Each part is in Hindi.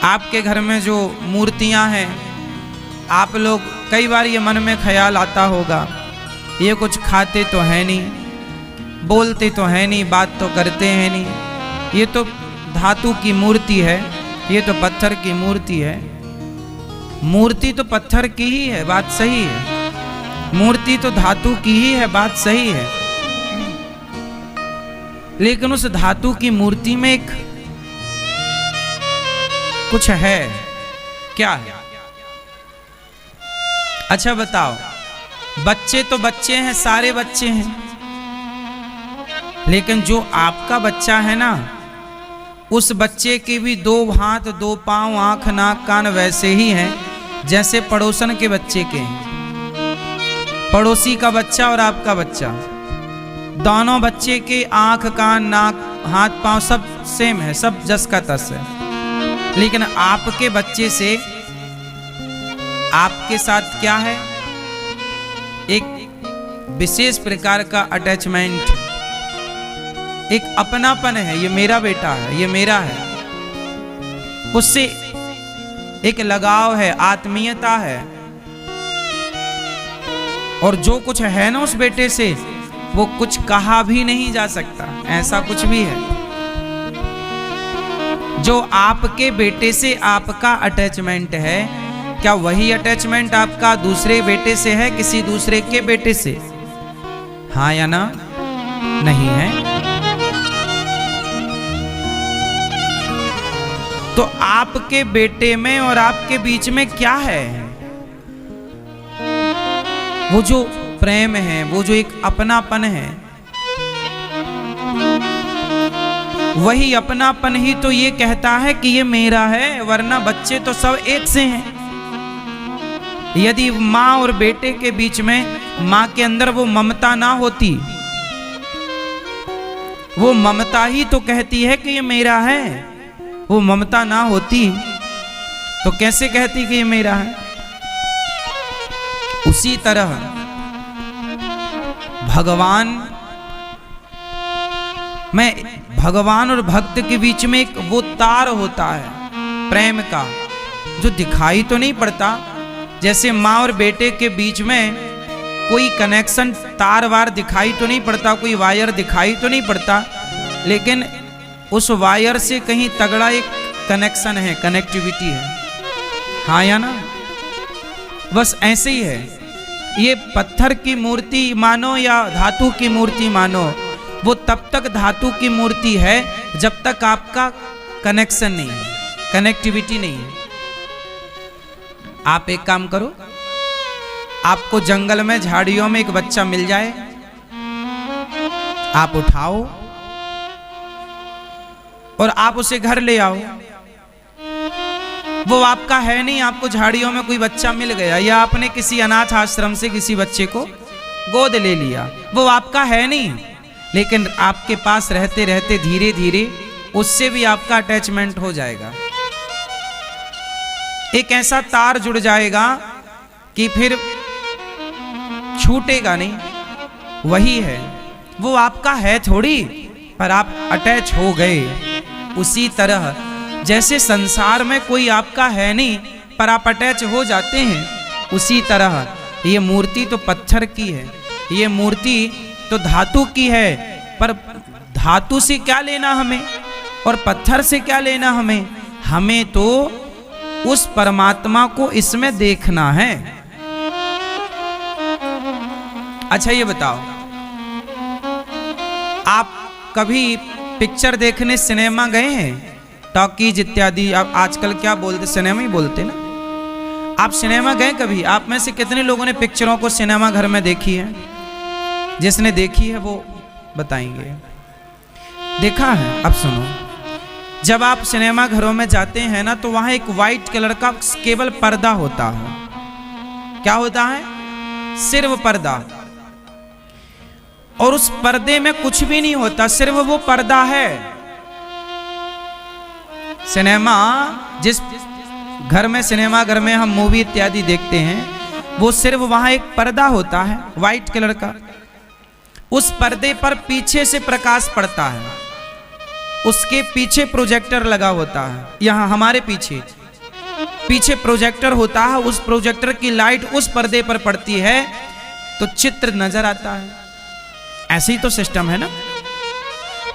आपके घर में जो मूर्तियां हैं, आप लोग कई बार ये मन में ख्याल आता होगा, ये कुछ खाते तो है नहीं, बोलते तो है नहीं, बात तो करते हैं नहीं, ये तो धातु की मूर्ति है, ये तो पत्थर की मूर्ति है। मूर्ति तो पत्थर की ही है, बात सही है, मूर्ति तो धातु की ही है, बात सही है, लेकिन उस धातु की मूर्ति में एक कुछ है, क्या है? अच्छा बताओ, बच्चे तो बच्चे हैं, सारे बच्चे हैं, लेकिन जो आपका बच्चा है ना, उस बच्चे के भी दो हाथ, दो पांव, आंख, नाक, कान वैसे ही हैं जैसे पड़ोसन के बच्चे के हैं। पड़ोसी का बच्चा और आपका बच्चा, दोनों बच्चे के आंख, कान, नाक, हाथ, पांव सब सेम है, सब जस का तस है, लेकिन आपके बच्चे से आपके साथ क्या है? एक विशेष प्रकार का अटैचमेंट, एक अपनापन है, ये मेरा बेटा है, ये मेरा है, उससे एक लगाव है, आत्मीयता है, और जो कुछ है ना उस बेटे से, वो कुछ कहा भी नहीं जा सकता, ऐसा कुछ भी है। जो आपके बेटे से आपका अटैचमेंट है, क्या वही अटैचमेंट आपका दूसरे बेटे से है, किसी दूसरे के बेटे से? हाँ या ना? नहीं है। तो आपके बेटे में और आपके बीच में क्या है? वो जो प्रेम है, वो जो एक अपनापन है, वही अपनापन ही तो ये कहता है कि ये मेरा है, वरना बच्चे तो सब एक से हैं। यदि माँ और बेटे के बीच में, माँ के अंदर वो ममता ना होती, वो ममता ही तो कहती है कि ये मेरा है, वो ममता ना होती तो कैसे कहती कि ये मेरा है? उसी तरह भगवान और भक्त के बीच में एक वो तार होता है प्रेम का, जो दिखाई तो नहीं पड़ता। जैसे माँ और बेटे के बीच में कोई कनेक्शन, तार वार दिखाई तो नहीं पड़ता, कोई वायर दिखाई तो नहीं पड़ता, लेकिन उस वायर से कहीं तगड़ा एक कनेक्शन है, कनेक्टिविटी है। हाँ या ना? बस ऐसे ही है। ये पत्थर की मूर्ति मानो या धातु की मूर्ति मानो, वो तब तक धातु की मूर्ति है जब तक आपका कनेक्शन नहीं है, कनेक्टिविटी नहीं है। आप एक काम करो, आपको जंगल में झाड़ियों में एक बच्चा मिल जाए, आप उठाओ और आप उसे घर ले आओ। वो आपका है नहीं, आपको झाड़ियों में कोई बच्चा मिल गया, या आपने किसी अनाथ आश्रम से किसी बच्चे को गोद ले लिया, वो आपका है नहीं, लेकिन आपके पास रहते रहते धीरे धीरे उससे भी आपका अटैचमेंट हो जाएगा। एक ऐसा तार जुड़ जाएगा कि फिर छूटेगा नहीं। वही है, वो आपका है थोड़ी, पर आप अटैच हो गए। उसी तरह जैसे संसार में कोई आपका है नहीं, पर आप अटैच हो जाते हैं, उसी तरह ये मूर्ति तो पत्थर की है, ये मूर्ति तो धातु की है, पर धातु से क्या लेना हमें और पत्थर से क्या लेना हमें? हमें तो उस परमात्मा को इसमें देखना है। अच्छा ये बताओ, आप कभी पिक्चर देखने सिनेमा गए हैं? टॉकीज इत्यादि, आप आजकल क्या बोलते, सिनेमा ही बोलते ना। आप सिनेमा गए कभी? आप में से कितने लोगों ने पिक्चरों को सिनेमा घर में देखी है? जिसने देखी है वो बताएंगे। देखा है? अब सुनो, जब आप सिनेमा घरों में जाते हैं ना, तो वहां एक वाइट कलर का केवल पर्दा होता है। क्या होता है? सिर्फ पर्दा, और उस पर्दे में कुछ भी नहीं होता, सिर्फ वो पर्दा है। सिनेमा, जिस घर में सिनेमा घर में हम मूवी इत्यादि देखते हैं, वो सिर्फ वहां एक पर्दा होता है वाइट कलर का। उस पर्दे पर पीछे से प्रकाश पड़ता है, उसके पीछे प्रोजेक्टर लगा होता है। यहाँ हमारे पीछे प्रोजेक्टर होता है, उस प्रोजेक्टर की लाइट उस पर्दे पर पड़ती है तो चित्र नजर आता है। ऐसे ही तो सिस्टम है ना।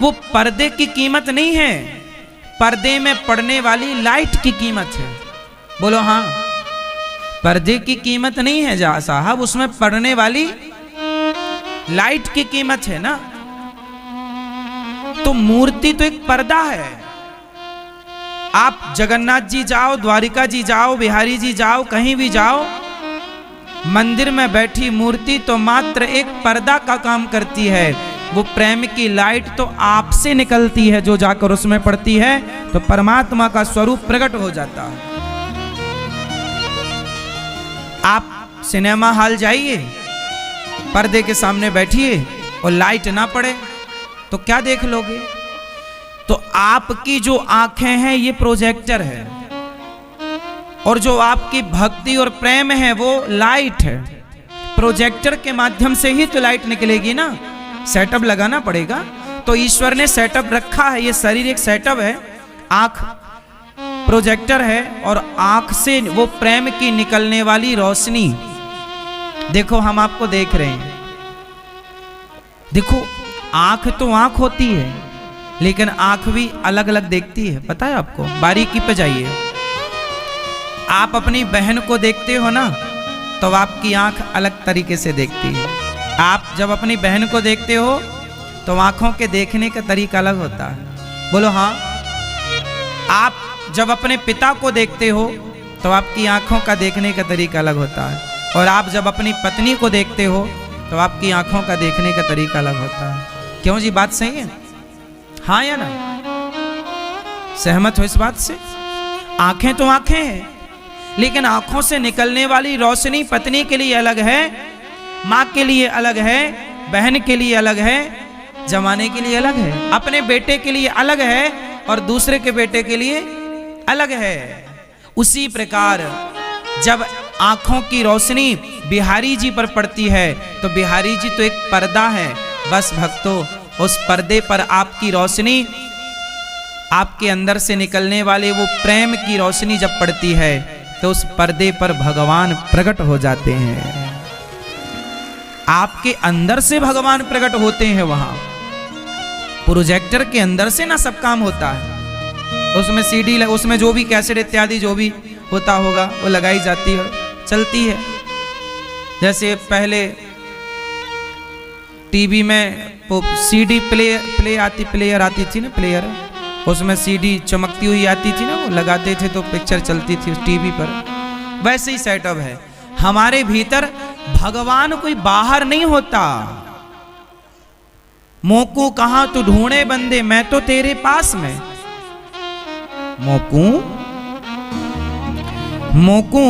वो पर्दे की कीमत नहीं है, पर्दे में पड़ने वाली लाइट की कीमत है। बोलो हाँ, पर्दे की कीमत नहीं है जा साहब, उसमें पड़ने वाली लाइट की कीमत है ना। तो मूर्ति तो एक पर्दा है। आप जगन्नाथ जी जाओ, द्वारिका जी जाओ, बिहारी जी जाओ, कहीं भी जाओ, मंदिर में बैठी मूर्ति तो मात्र एक पर्दा का काम करती है। वो प्रेम की लाइट तो आपसे निकलती है, जो जाकर उसमें पड़ती है तो परमात्मा का स्वरूप प्रकट हो जाता है। आप सिनेमा हॉल जाइए, पर्दे के सामने बैठिए और लाइट ना पड़े तो क्या देख लोगे? तो आपकी जो आंखें हैं ये प्रोजेक्टर है, और जो आपकी भक्ति और प्रेम है वो लाइट है। प्रोजेक्टर के माध्यम से ही तो लाइट निकलेगी ना, सेटअप लगाना पड़ेगा। तो ईश्वर ने सेटअप रखा है, ये शरीर एक सेटअप है, आंख प्रोजेक्टर है, और आंख से वो प्रेम की निकलने वाली रोशनी। देखो हम आपको देख रहे हैं, देखो आंख तो आंख होती है, लेकिन आंख भी अलग अलग देखती है, पता है आपको? बारीकी पे जाइए। आप अपनी बहन को देखते हो ना तो आपकी आंख अलग तरीके से देखती है। आप जब अपनी बहन को देखते हो तो आंखों के देखने का तरीका अलग होता है। बोलो हाँ। आप जब अपने पिता को देखते हो तो आपकी आंखों का देखने का तरीका अलग होता है, और आप जब अपनी पत्नी को देखते हो तो आपकी आंखों का देखने का तरीका अलग होता है। क्यों जी, बात सही है? हाँ या ना? सहमत हो इस बात से? आंखें तो आंखें हैं, लेकिन आंखों से निकलने वाली रोशनी पत्नी के लिए अलग है, माँ के लिए अलग है, बहन के लिए अलग है, जमाने के लिए अलग है, अपने बेटे के लिए अलग है और दूसरे के बेटे के लिए अलग है। उसी प्रकार जब आंखों की रोशनी बिहारी जी पर पड़ती है तो बिहारी जी तो एक पर्दा है। बस भक्तों, उस पर्दे पर आपकी रोशनी, आपके अंदर से निकलने वाले वो प्रेम की रोशनी जब पड़ती है तो उस पर्दे पर भगवान प्रकट हो जाते हैं। आपके अंदर से भगवान प्रकट होते हैं। वहां प्रोजेक्टर के अंदर से ना सब काम होता है, उसमें सीडी, उसमें जो भी कैसेट इत्यादि जो भी होता होगा वो लगाई जाती है, चलती है। जैसे पहले टीवी में सीडी प्लेयर आती थी ना, प्लेयर, उसमें सीडी चमकती हुई आती थी ना, वो लगाते थे तो पिक्चर चलती थी उस टीवी पर। वैसे ही सेटअप है हमारे भीतर। भगवान कोई बाहर नहीं होता। मोकू कहां तू ढूंढे बंदे, मैं तो तेरे पास में। मोकू मोकू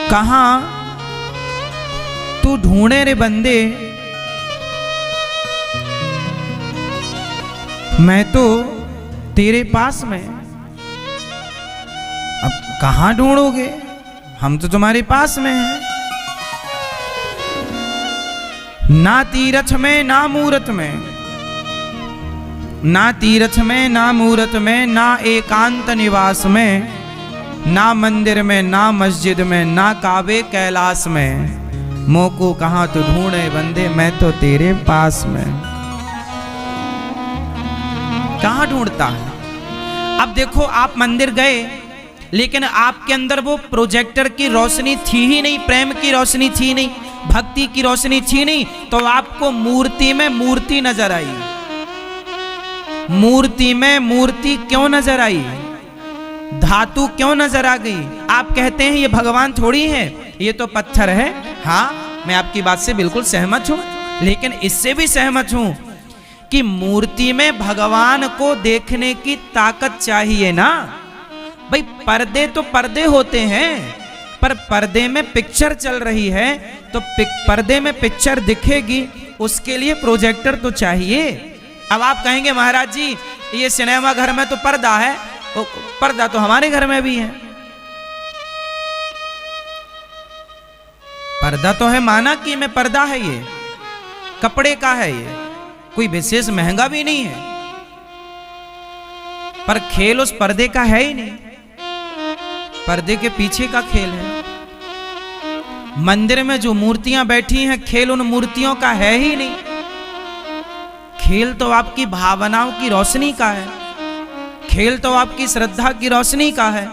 कहां तू ढूंढे रे बंदे, मैं तो तेरे पास में। अब कहां ढूंढोगे, हम तो तुम्हारे पास में हैं। ना तीरथ में ना मूरत में, ना तीरथ में ना मूरत में, ना एकांत निवास में, ना मंदिर में ना मस्जिद में, ना काबे कैलाश में। मोको कहां तो ढूंढे बंदे, मैं तो तेरे पास में। कहां ढूंढता है? अब देखो आप मंदिर गए, लेकिन आपके अंदर वो प्रोजेक्टर की रोशनी थी ही नहीं, प्रेम की रोशनी थी नहीं, भक्ति की रोशनी थी नहीं, तो आपको मूर्ति में मूर्ति नजर आई। मूर्ति में मूर्ति क्यों नजर आई? धातु क्यों नजर आ गई? आप कहते हैं ये भगवान थोड़ी है, ये तो पत्थर है। हाँ, मैं आपकी बात से बिल्कुल सहमत हूं, लेकिन इससे भी सहमत हूं कि मूर्ति में भगवान को देखने की ताकत चाहिए ना। भाई पर्दे तो पर्दे होते हैं, पर पर्दे में पिक्चर चल रही है तो पर्दे में पिक्चर दिखेगी, उसके लिए प्रोजेक्टर तो चाहिए। अब आप कहेंगे महाराज जी ये सिनेमा घर में तो पर्दा है, पर्दा तो हमारे घर में भी है। पर्दा तो है, माना कि में पर्दा है, ये कपड़े का है, ये कोई विशेष महंगा भी नहीं है, पर खेल उस पर्दे का है ही नहीं, पर्दे के पीछे का खेल है। मंदिर में जो मूर्तियां बैठी हैं, खेल उन मूर्तियों का है ही नहीं। खेल तो आपकी भावनाओं की रोशनी का है, खेल तो आपकी श्रद्धा की रोशनी का है,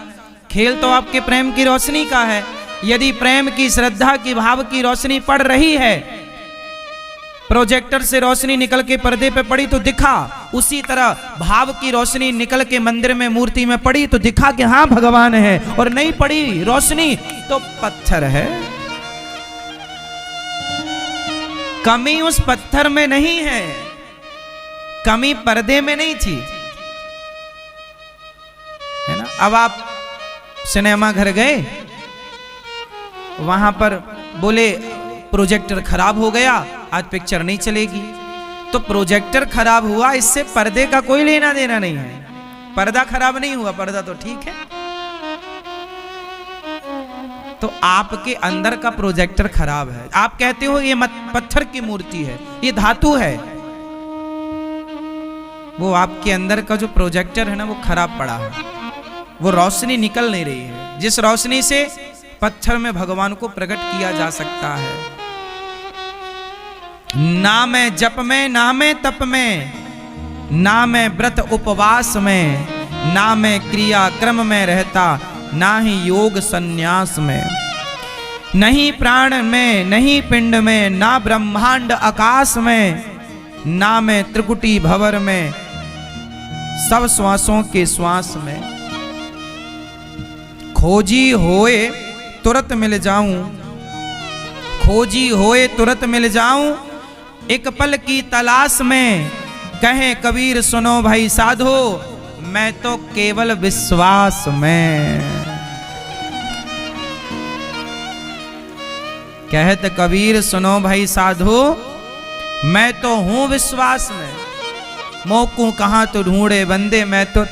खेल तो आपके प्रेम की रोशनी का है। यदि प्रेम की, श्रद्धा की, भाव की रोशनी पड़ रही है, प्रोजेक्टर से रोशनी निकल के पर्दे पे पड़ी तो दिखा, उसी तरह भाव की रोशनी निकल के मंदिर में मूर्ति में पड़ी तो दिखा कि हाँ भगवान है, और नहीं पड़ी रोशनी तो पत्थर है। कमी उस पत्थर में नहीं है, कमी पर्दे में नहीं थी, है ना। अब आप सिनेमा घर गए, वहां पर बोले प्रोजेक्टर खराब हो गया, आज पिक्चर नहीं चलेगी। तो प्रोजेक्टर खराब हुआ, इससे पर्दे का कोई लेना देना नहीं है। पर्दा खराब नहीं हुआ, पर्दा तो ठीक है। तो आपके अंदर का प्रोजेक्टर खराब है। आप कहते हो ये पत्थर की मूर्ति है, ये धातु है, वो आपके अंदर का जो प्रोजेक्टर है ना, वो खराब पड़ा है, वो रोशनी निकल नहीं रही है, जिस रोशनी से पत्थर में भगवान को प्रकट किया जा सकता है। ना मैं जप में, ना मैं तप में, ना मैं व्रत उपवास में, ना मैं क्रिया क्रम में रहता, ना ही योग संन्यास में, नहीं प्राण में, नहीं पिंड में, ना ब्रह्मांड आकाश में, ना मैं त्रिकुटी भवर में, सब श्वासों के श्वास में। खोजी होए तुरंत मिल जाऊं, खोजी होए तुरंत मिल जाऊं, एक पल की तलाश में, कहे कबीर सुनो भाई साधो, मैं तो केवल विश्वास में। कहत कबीर सुनो भाई साधो, मैं तो हूं विश्वास में, मोकू कहां तो ढूंढे बंदे, मैं तो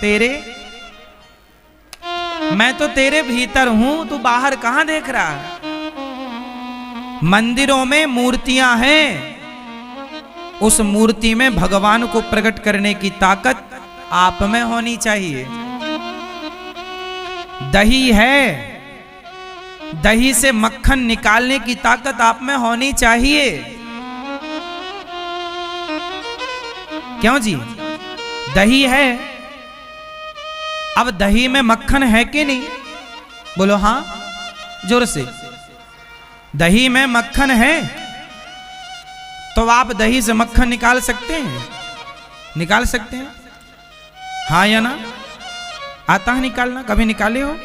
तेरे भीतर हूं, तू बाहर कहां देख रहा है। मंदिरों में मूर्तियां हैं, उस मूर्ति में भगवान को प्रकट करने की ताकत आप में होनी चाहिए। दही है, दही से मक्खन निकालने की ताकत आप में होनी चाहिए। क्यों जी? दही है, अब दही में मक्खन है कि नहीं? बोलो हाँ जोर से। दही में मक्खन है तो आप दही से मक्खन निकाल सकते हैं? निकाल सकते हैं, हाँ या ना? आता है निकालना? कभी निकाले हो?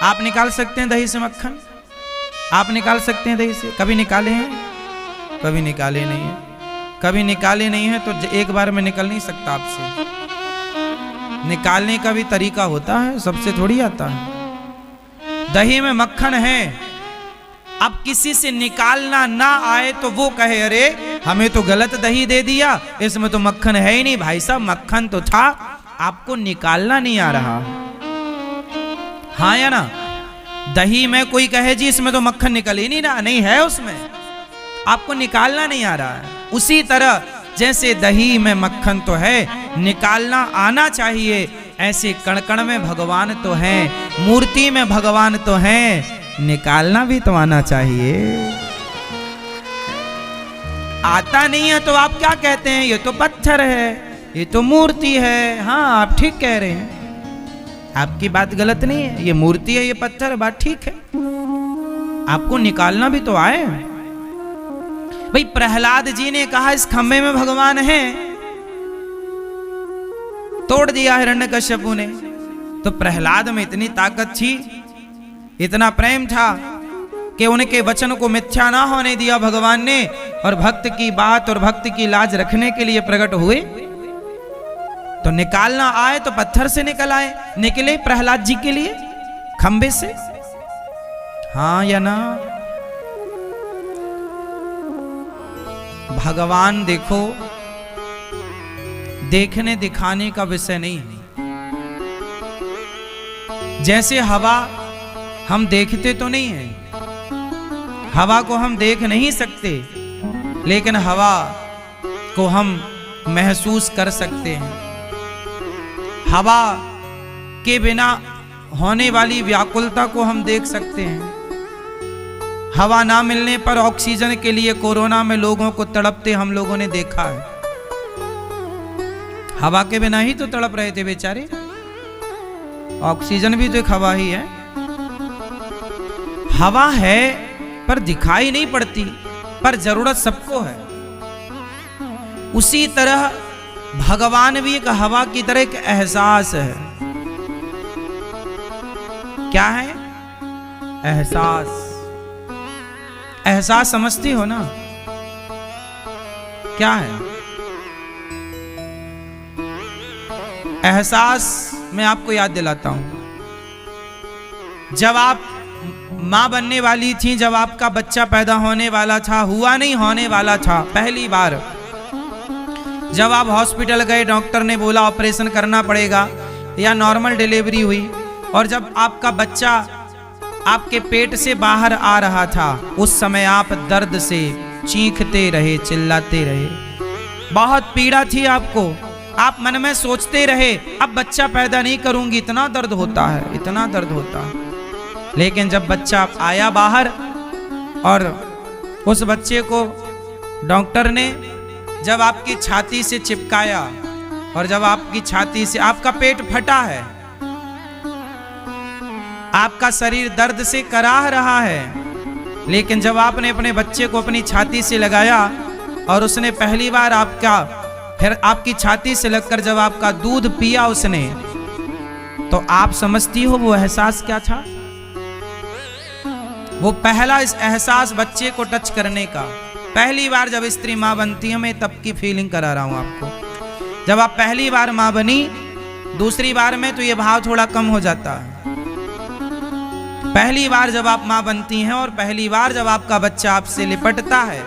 आप निकाल सकते हैं दही से मक्खन? आप निकाल सकते हैं दही से? कभी निकाले हैं? कभी निकाले नहीं है। कभी निकाले नहीं है तो एक बार में निकल नहीं सकता आपसे। निकालने का भी तरीका होता है, सबसे थोड़ी आता है। दही में मक्खन है, अब किसी से निकालना ना आए तो वो कहे अरे हमें तो गलत दही दे दिया, इसमें तो मक्खन है ही नहीं। भाई साहब मक्खन तो था, आपको निकालना नहीं आ रहा, हाँ या ना? दही में कोई कहे जी इसमें तो मक्खन निकल ही नहीं रहा, नहीं है उसमें, आपको निकालना नहीं आ रहा है। उसी तरह जैसे दही में मक्खन तो है, निकालना आना चाहिए, ऐसे कण कण में भगवान तो हैं, मूर्ति में भगवान तो हैं, निकालना भी तो आना चाहिए। आता नहीं है तो आप क्या कहते हैं? ये तो पत्थर है, ये तो मूर्ति है। हाँ आप ठीक कह रहे हैं, आपकी बात गलत नहीं है, ये मूर्ति है, ये पत्थर है, बात ठीक है। आपको निकालना भी तो आए। भाई प्रहलाद जी ने कहा इस खंबे में भगवान है, तोड़ दिया हिरण्यकश्यपु ने। तो प्रहलाद में इतनी ताकत थी, इतना प्रेम था कि उनके वचन को मिथ्या ना होने दिया भगवान ने, और भक्त की बात और भक्त की लाज रखने के लिए प्रकट हुए। तो निकालना आए तो पत्थर से निकल आए, निकले प्रहलाद जी के लिए खंबे से, हाँ या ना? भगवान देखो देखने दिखाने का विषय नहीं है। जैसे हवा हम देखते तो नहीं है, हवा को हम देख नहीं सकते, लेकिन हवा को हम महसूस कर सकते हैं। हवा के बिना होने वाली व्याकुलता को हम देख सकते हैं। हवा ना मिलने पर ऑक्सीजन के लिए कोरोना में लोगों को तड़पते हम लोगों ने देखा है। हवा के बिना ही तो तड़प रहे थे बेचारे। ऑक्सीजन भी तो एक हवा ही है। हवा है पर दिखाई नहीं पड़ती, पर जरूरत सबको है। उसी तरह भगवान भी एक हवा की तरह एक एहसास है। क्या है? एहसास। एहसास समझती हो ना? क्या है एहसास? मैं आपको याद दिलाता हूं। जब आप मां बनने वाली थी, जब आपका बच्चा पैदा होने वाला था, हुआ नहीं होने वाला था, पहली बार जब आप हॉस्पिटल गए, डॉक्टर ने बोला ऑपरेशन करना पड़ेगा, या नॉर्मल डिलीवरी हुई, और जब आपका बच्चा आपके पेट से बाहर आ रहा था, उस समय आप दर्द से चीखते रहे, चिल्लाते रहे। बहुत पीड़ा थी आपको। आप मन में सोचते रहे अब बच्चा पैदा नहीं करूंगी, इतना दर्द होता है, इतना दर्द होता है। लेकिन जब बच्चा आया बाहर और उस बच्चे को डॉक्टर ने जब आपकी छाती से चिपकाया, और जब आपकी छाती से, आपका पेट फटा है, आपका शरीर दर्द से कराह रहा है, लेकिन जब आपने अपने बच्चे को अपनी छाती से लगाया और उसने पहली बार आपका, फिर आपकी छाती से लगकर जब आपका दूध पिया उसने, तो आप समझती हो वो एहसास क्या था? वो पहला इस एहसास बच्चे को टच करने का। पहली बार जब स्त्री मां बनती है, मैं तब की फीलिंग करा रहा हूं आपको। जब आप पहली बार मां बनी, दूसरी बार में तो ये भाव थोड़ा कम हो जाता है। पहली बार जब आप मां बनती हैं और पहली बार जब आपका बच्चा आपसे लिपटता है,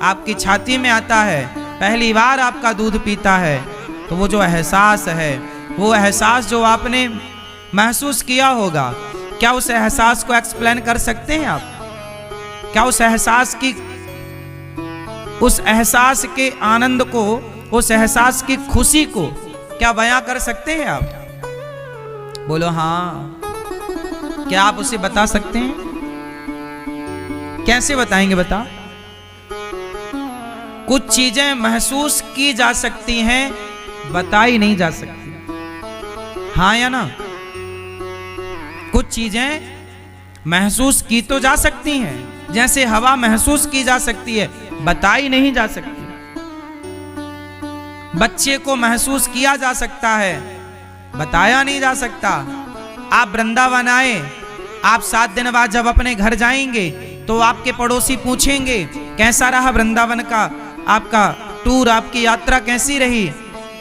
आपकी छाती में आता है, पहली बार आपका दूध पीता है, तो वो जो एहसास है, वो एहसास जो आपने महसूस किया होगा, क्या उस एहसास को एक्सप्लेन कर सकते हैं आप? क्या उस एहसास के आनंद को, उस एहसास की खुशी को क्या बयां कर सकते हैं आप? बोलो हाँ। क्या आप उसे बता सकते हैं? कैसे बताएंगे? बता। कुछ चीजें महसूस की जा सकती हैं, बताई नहीं जा सकती। हाँ या ना? कुछ चीजें महसूस की तो जा सकती हैं, जैसे हवा महसूस की जा सकती है, बताई नहीं जा सकती। बच्चे को महसूस किया जा सकता है, बताया नहीं जा सकता। आप वृंदावन आए, आप 7 दिन बाद जब अपने घर जाएंगे तो आपके पड़ोसी पूछेंगे कैसा रहा वृंदावन का आपका टूर, आपकी यात्रा कैसी रही?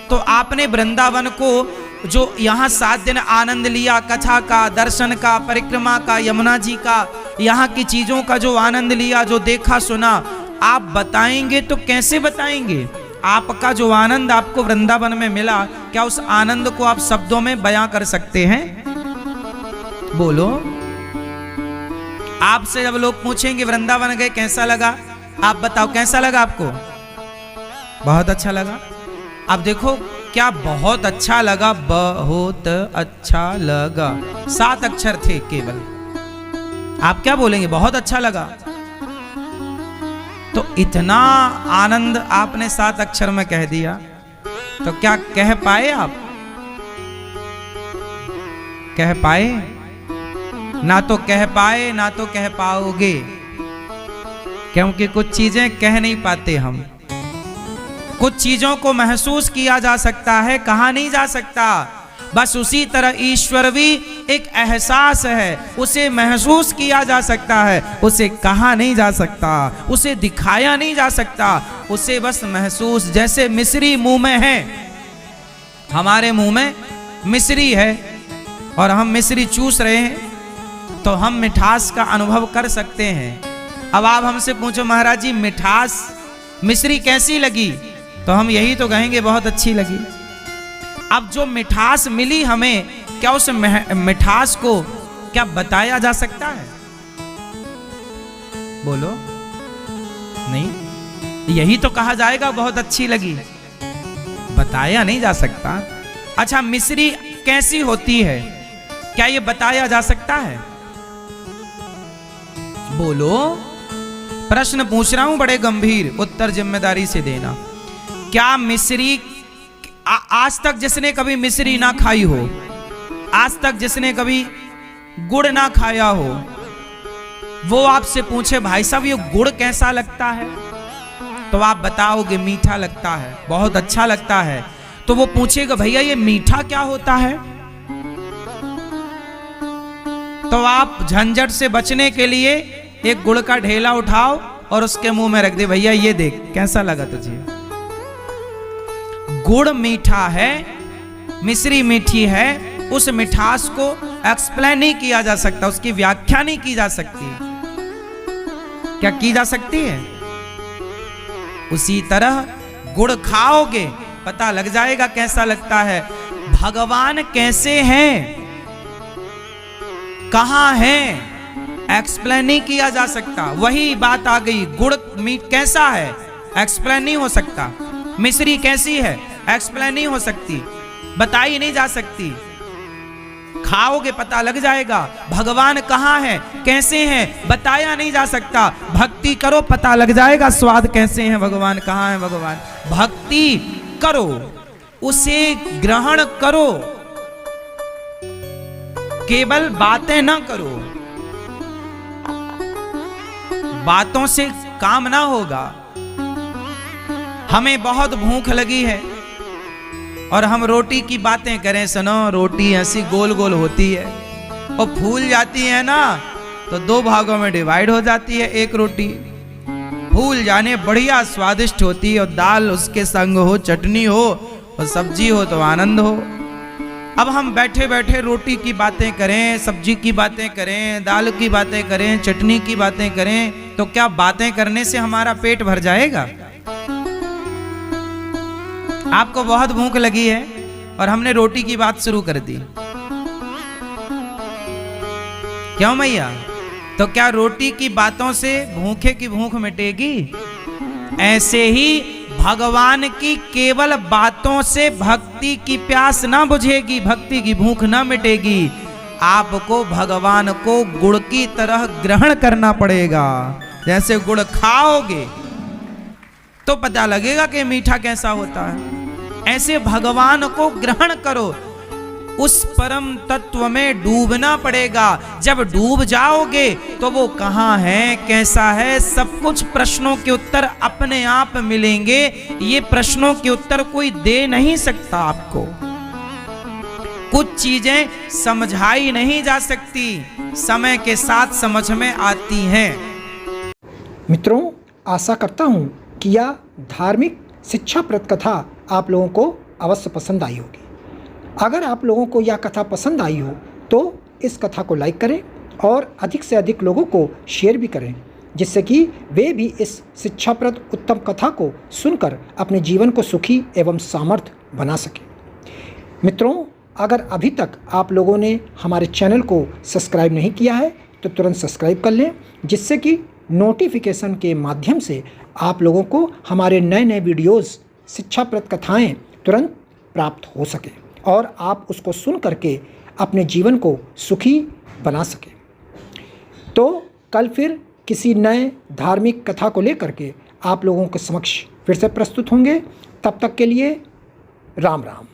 तो आपने वृंदावन को जो यहाँ 7 दिन आनंद लिया, कथा का, दर्शन का, परिक्रमा का, यमुना जी का, यहाँ की चीजों का जो आनंद लिया, जो देखा सुना, आप बताएंगे तो कैसे बताएंगे? आपका जो आनंद आपको वृंदावन में मिला, क्या उस आनंद को आप शब्दों में बयां कर सकते हैं? बोलो। आपसे जब लोग पूछेंगे वृंदावन गए कैसा लगा, आप बताओ कैसा लगा आपको? बहुत अच्छा लगा। अब देखो क्या बहुत अच्छा लगा, बहुत अच्छा लगा, 7 अक्षर थे केवल। आप क्या बोलेंगे? बहुत अच्छा लगा। तो इतना आनंद आपने 7 अक्षर में कह दिया, तो क्या कह पाए आप? कह पाए? ना तो कह पाए, ना तो कह पाओगे, क्योंकि कुछ चीजें कह नहीं पाते हम। कुछ चीजों को महसूस किया जा सकता है, कहा नहीं जा सकता। बस उसी तरह ईश्वर भी एक एहसास है, उसे महसूस किया जा सकता है, उसे कहा नहीं जा सकता, उसे दिखाया नहीं जा सकता, उसे बस महसूस। जैसे मिश्री मुंह में है, हमारे मुंह में मिश्री है और हम मिश्री चूस रहे हैं, तो हम मिठास का अनुभव कर सकते हैं। अब आप हमसे पूछो महाराज जी मिठास, मिश्री कैसी लगी, तो हम यही तो कहेंगे बहुत अच्छी लगी। अब जो मिठास मिली हमें, क्या उस मिठास को क्या बताया जा सकता है? बोलो नहीं। यही तो कहा जाएगा बहुत अच्छी लगी, बताया नहीं जा सकता। अच्छा, मिश्री कैसी होती है, क्या ये बताया जा सकता है? बोलो, प्रश्न पूछ रहा हूं बड़े गंभीर, उत्तर जिम्मेदारी से देना। क्या मिश्री, आज तक जिसने कभी मिश्री ना खाई हो, आज तक जिसने कभी गुड़ ना खाया हो, वो आपसे पूछे भाई साहब ये गुड़ कैसा लगता है, तो आप बताओगे मीठा लगता है, बहुत अच्छा लगता है। तो वो पूछेगा भैया ये मीठा क्या होता है, तो आप झंझट से बचने के लिए एक गुड़ का ढेला उठाओ और उसके मुंह में रख दे, भैया ये देख कैसा लगा तुझे। गुड़ मीठा है, मिश्री मीठी है, उस मिठास को एक्सप्लेन नहीं किया जा सकता, उसकी व्याख्या नहीं की जा सकती। क्या की जा सकती है? उसी तरह गुड़ खाओगे पता लग जाएगा कैसा लगता है। भगवान कैसे हैं, कहां हैं, एक्सप्लेन नहीं किया जा सकता। वही बात आ गई, गुड़ मीठ कैसा है एक्सप्लेन नहीं हो सकता, मिश्री कैसी है एक्सप्लेन नहीं हो सकती, बताई नहीं जा सकती। खाओगे पता लग जाएगा। भगवान कहां है, कैसे हैं, बताया नहीं जा सकता। भक्ति करो पता लग जाएगा स्वाद कैसे हैं, भगवान कहां है। भगवान भक्ति करो, उसे ग्रहण करो, केवल बातें ना करो। बातों से काम ना होगा। हमें बहुत भूख लगी है और हम रोटी की बातें करें, सुनो रोटी ऐसी गोल गोल होती है और फूल जाती है ना तो दो भागों में डिवाइड हो जाती है। एक रोटी फूल जाने बढ़िया स्वादिष्ट होती है और दाल उसके संग हो, चटनी हो और सब्जी हो तो आनंद हो। अब हम बैठे बैठे रोटी की बातें करें, सब्जी की बातें करें, दाल की बातें करें, चटनी की बातें करें, तो क्या बातें करने से हमारा पेट भर जाएगा? आपको बहुत भूख लगी है और हमने रोटी की बात शुरू कर दी, क्यों मैया? तो क्या रोटी की बातों से भूखे की भूख मिटेगी? ऐसे ही भगवान की केवल बातों से भक्ति की प्यास ना बुझेगी, भक्ति की भूख ना मिटेगी। आपको भगवान को गुड़ की तरह ग्रहण करना पड़ेगा। जैसे गुड़ खाओगे तो पता लगेगा कि मीठा कैसा होता है, ऐसे भगवान को ग्रहण करो। उस परम तत्व में डूबना पड़ेगा। जब डूब जाओगे तो वो कहाँ है, कैसा है, सब कुछ प्रश्नों के उत्तर अपने आप मिलेंगे। ये प्रश्नों के उत्तर कोई दे नहीं सकता आपको। कुछ चीजें समझाई नहीं जा सकती, समय के साथ समझ में आती हैं। मित्रों, आशा करता हूँ कि यह धार्मिक शिक्षाप्रद कथा आप लोगों को अवश्य पसंद आई होगी। अगर आप लोगों को यह कथा पसंद आई हो तो इस कथा को लाइक करें और अधिक से अधिक लोगों को शेयर भी करें, जिससे कि वे भी इस शिक्षाप्रद उत्तम कथा को सुनकर अपने जीवन को सुखी एवं सामर्थ्य बना सकें। मित्रों, अगर अभी तक आप लोगों ने हमारे चैनल को सब्सक्राइब नहीं किया है तो तुरंत सब्सक्राइब कर लें, जिससे कि नोटिफिकेशन के माध्यम से आप लोगों को हमारे नए नए वीडियोज़, शिक्षाप्रद कथाएँ तुरंत प्राप्त हो सके और आप उसको सुन करके अपने जीवन को सुखी बना सकें। तो कल फिर किसी नए धार्मिक कथा को लेकर के आप लोगों के समक्ष फिर से प्रस्तुत होंगे। तब तक के लिए राम राम।